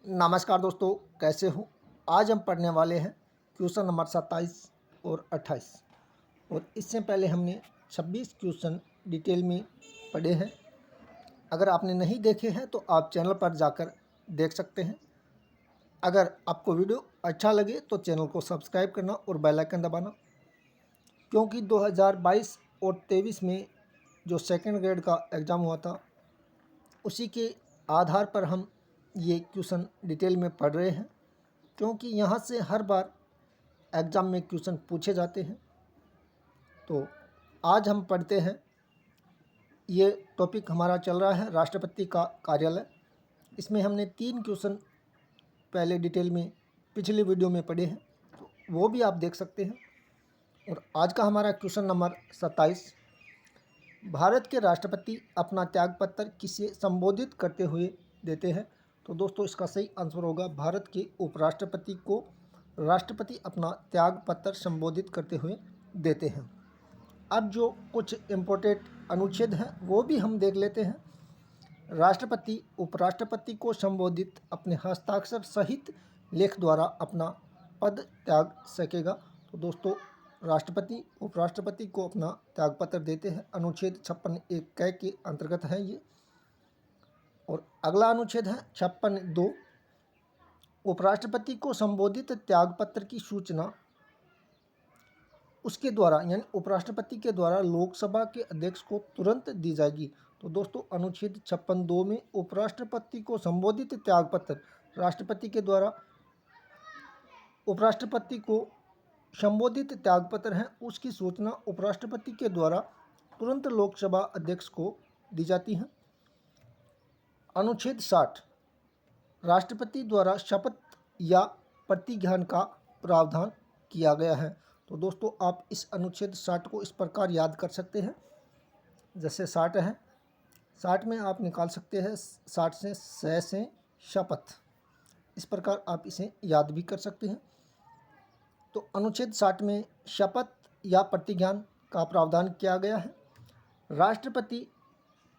नमस्कार दोस्तों, कैसे हो। आज हम पढ़ने वाले हैं क्वेश्चन नंबर 27 और 28 और इससे पहले हमने 26 क्वेश्चन डिटेल में पढ़े हैं। अगर आपने नहीं देखे हैं तो आप चैनल पर जाकर देख सकते हैं। अगर आपको वीडियो अच्छा लगे तो चैनल को सब्सक्राइब करना और बेल आइकन दबाना, क्योंकि 2022 और 23 में जो सेकेंड ग्रेड का एग्ज़ाम हुआ था उसी के आधार पर हम ये क्वेश्चन डिटेल में पढ़ रहे हैं, क्योंकि यहाँ से हर बार एग्ज़ाम में क्वेश्चन पूछे जाते हैं। तो आज हम पढ़ते हैं, ये टॉपिक हमारा चल रहा है राष्ट्रपति का कार्यालय। इसमें हमने 3 क्वेश्चन पहले डिटेल में पिछले वीडियो में पढ़े हैं, तो वो भी आप देख सकते हैं। और आज का हमारा क्वेश्चन नंबर 27, भारत के राष्ट्रपति अपना त्यागपत्र किसे संबोधित करते हुए देते हैं। तो दोस्तों इसका सही आंसर होगा, भारत के उपराष्ट्रपति को राष्ट्रपति अपना त्यागपत्र संबोधित करते हुए देते हैं। अब जो कुछ इम्पोर्टेंट अनुच्छेद हैं वो भी हम देख लेते हैं। राष्ट्रपति उपराष्ट्रपति को संबोधित अपने हस्ताक्षर सहित लेख द्वारा अपना पद त्याग सकेगा। तो दोस्तों राष्ट्रपति उपराष्ट्रपति को अपना त्यागपत्र देते हैं। अनुच्छेद 56(1) क के अंतर्गत है ये। और अगला अनुच्छेद है 56(2), उपराष्ट्रपति को संबोधित त्यागपत्र की सूचना उसके द्वारा यानी उपराष्ट्रपति के द्वारा लोकसभा के अध्यक्ष को तुरंत दी जाएगी। तो दोस्तों अनुच्छेद 56(2) में उपराष्ट्रपति को संबोधित त्यागपत्र राष्ट्रपति के द्वारा उपराष्ट्रपति को संबोधित त्यागपत्र है, उसकी सूचना उपराष्ट्रपति के द्वारा तुरंत लोकसभा अध्यक्ष को दी जाती है। अनुच्छेद 60, राष्ट्रपति द्वारा शपथ या प्रतिज्ञान का प्रावधान किया गया है। तो दोस्तों आप इस अनुच्छेद 60 को इस प्रकार याद कर सकते हैं, जैसे 60 है, 60 में आप निकाल सकते हैं 60 से से शपथ, इस प्रकार आप इसे याद भी कर सकते हैं। तो अनुच्छेद 60 में शपथ या प्रतिज्ञान का प्रावधान किया गया है। राष्ट्रपति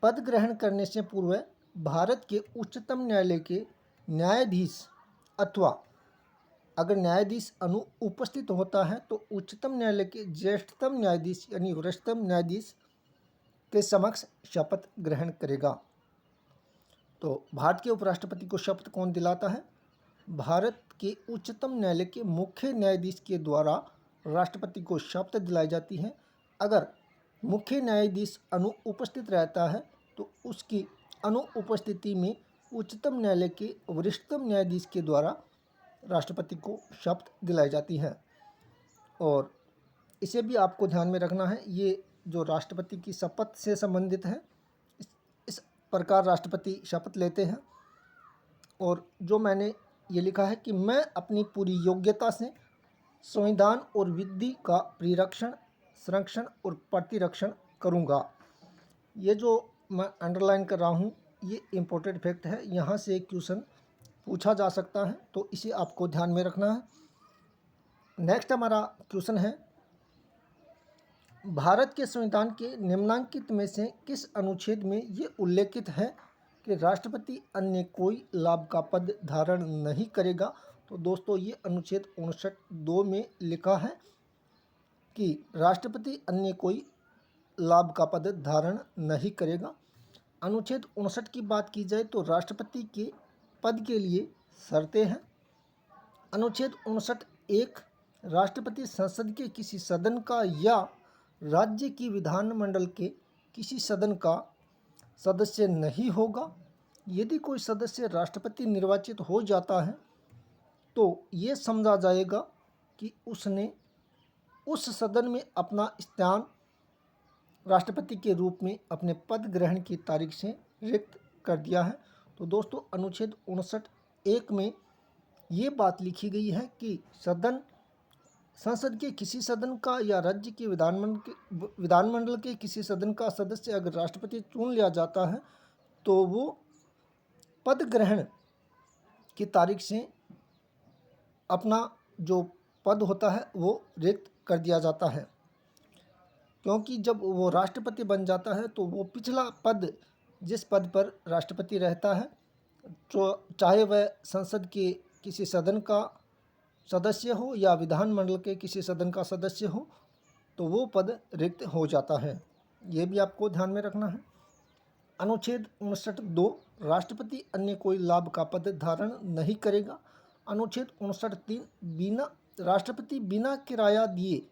पद ग्रहण करने से पूर्व भारत के उच्चतम न्यायालय के न्यायाधीश अथवा अगर न्यायाधीश अनुपस्थित होता है तो उच्चतम न्यायालय के ज्येष्ठतम न्यायाधीश यानी वरिष्ठतम न्यायाधीश के समक्ष शपथ ग्रहण करेगा। तो भारत के उपराष्ट्रपति को शपथ कौन दिलाता है? भारत के उच्चतम न्यायालय के मुख्य न्यायाधीश के द्वारा राष्ट्रपति को शपथ दिलाई जाती है। अगर मुख्य न्यायाधीश अनुपस्थित रहता है तो उसकी अनुपस्थिति में उच्चतम न्यायालय के वरिष्ठतम न्यायाधीश के द्वारा राष्ट्रपति को शपथ दिलाई जाती है। और इसे भी आपको ध्यान में रखना है, ये जो राष्ट्रपति की शपथ से संबंधित है, इस प्रकार राष्ट्रपति शपथ लेते हैं। और जो मैंने ये लिखा है कि मैं अपनी पूरी योग्यता से संविधान और विधि का परिरक्षण, संरक्षण और प्रतिरक्षण करूँगा। ये जो मैं अंडरलाइन कर रहा हूँ ये इम्पोर्टेंट फैक्ट है, यहाँ से एक क्वेश्चन पूछा जा सकता है, तो इसे आपको ध्यान में रखना है। नेक्स्ट हमारा क्वेश्चन है, भारत के संविधान के निम्नलिखित में से किस अनुच्छेद में ये उल्लेखित है कि राष्ट्रपति अन्य कोई लाभ का पद धारण नहीं करेगा। तो दोस्तों ये अनुच्छेद 59(2) में लिखा है कि राष्ट्रपति अन्य कोई लाभ का पद धारण नहीं करेगा। अनुच्छेद 59 की बात की जाए तो राष्ट्रपति के पद के लिए शर्तें हैं। अनुच्छेद 59(1), राष्ट्रपति संसद के किसी सदन का या राज्य की विधानमंडल के किसी सदन का सदस्य नहीं होगा। यदि कोई सदस्य राष्ट्रपति निर्वाचित हो जाता है तो ये समझा जाएगा कि उसने उस सदन में अपना स्थान राष्ट्रपति के रूप में अपने पद ग्रहण की तारीख से रिक्त कर दिया है। तो दोस्तों अनुच्छेद 59(1) में ये बात लिखी गई है कि संसद के किसी सदन का या राज्य के विधानमंडल के किसी सदन का सदस्य अगर राष्ट्रपति चुन लिया जाता है तो वो पद ग्रहण की तारीख से अपना जो पद होता है वो रिक्त कर दिया जाता है, क्योंकि जब वो राष्ट्रपति बन जाता है तो वो पिछला पद जिस पद पर राष्ट्रपति रहता है चाहे वह संसद के किसी सदन का सदस्य हो या विधानमंडल के किसी सदन का सदस्य हो, तो वो पद रिक्त हो जाता है। ये भी आपको ध्यान में रखना है। अनुच्छेद 59(2) राष्ट्रपति अन्य कोई लाभ का पद धारण नहीं करेगा। अनुच्छेद 59(3) राष्ट्रपति बिना किराया दिए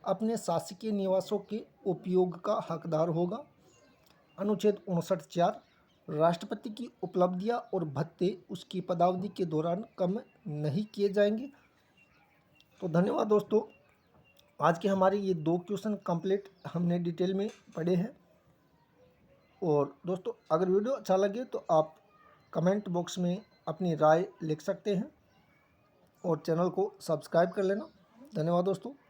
अपने शासकीय निवासों के उपयोग का हकदार होगा। अनुच्छेद 59(4) राष्ट्रपति की उपलब्धियां और भत्ते उसकी पदावधि के दौरान कम नहीं किए जाएंगे। तो धन्यवाद दोस्तों, आज के हमारे ये 2 क्वेश्चन कंप्लीट हमने डिटेल में पढ़े हैं। और दोस्तों, अगर वीडियो अच्छा लगे तो आप कमेंट बॉक्स में अपनी राय लिख सकते हैं और चैनल को सब्सक्राइब कर लेना। धन्यवाद दोस्तों।